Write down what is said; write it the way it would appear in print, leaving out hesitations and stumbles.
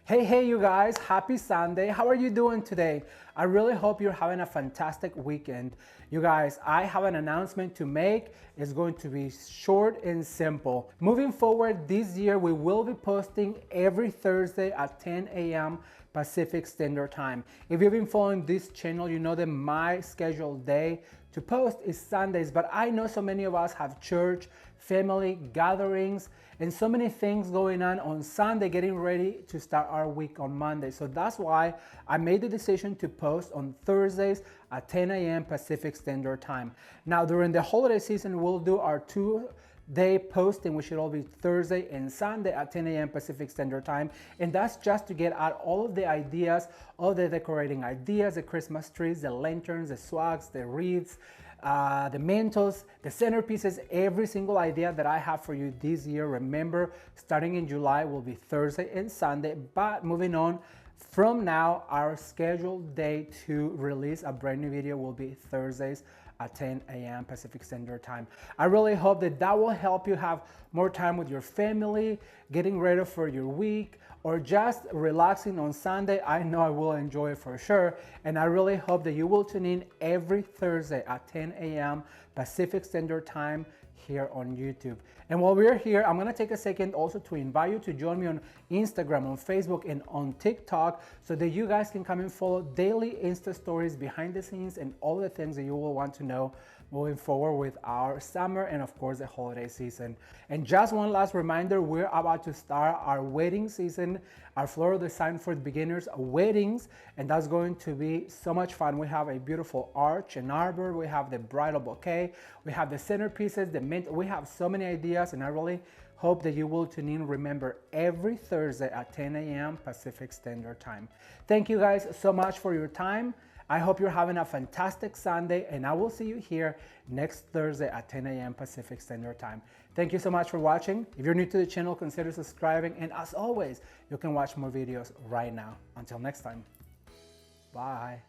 Hey, you guys, happy Sunday. How are you doing today? I really hope you're having a fantastic weekend. You guys, I have an announcement to make. It's going to be short and simple. Moving forward this year, we will be posting every Thursday at 10 a.m. Pacific Standard Time. If you've been following this channel, you know that my scheduled day to post is Sundays, but I know so many of us have church, family, gatherings, and so many things going on Sunday, getting ready to start our week on Monday. So that's why I made the decision to post on Thursdays at 10 a.m. Pacific Standard Time. Now, during the holiday season, we'll do our two-day posting, which should all be Thursday and Sunday at 10 a.m. Pacific Standard Time. And that's just to get out all of the ideas, all the decorating ideas, the Christmas trees, the lanterns, the swags, the wreaths, the mantles, the centerpieces, every single idea that I have for you this year. Remember, starting in July will be Thursday and Sunday, but moving on from now, our scheduled day to release a brand new video will be Thursdays at 10 a.m. Pacific Standard Time. I really hope that that will help you have more time with your family, getting ready for your week, or just relaxing on Sunday. I know I will enjoy it for sure. And I really hope that you will tune in every Thursday at 10 a.m. Pacific Standard Time here on YouTube. And while we're here, I'm gonna take a second also to invite you to join me on Instagram, on Facebook, and on TikTok so that you guys can come and follow daily Insta stories, behind the scenes, and all the things that you will want to know moving forward with our summer and of course the holiday season. And just one last reminder, we're about to start our wedding season, our floral design for beginners weddings, and that's going to be so much fun. We have a beautiful arch and arbor, we have the bridal bouquet, we have the centerpieces, the mint, we have so many ideas, and I really hope that you will tune in. Remember, every Thursday at 10 a.m. Pacific Standard Time. Thank you guys so much for your time. I hope you're having a fantastic Sunday, and I will see you here next Thursday at 10 a.m. Pacific Standard Time. Thank you so much for watching. If you're new to the channel, consider subscribing, and as always, you can watch more videos right now. Until next time, bye.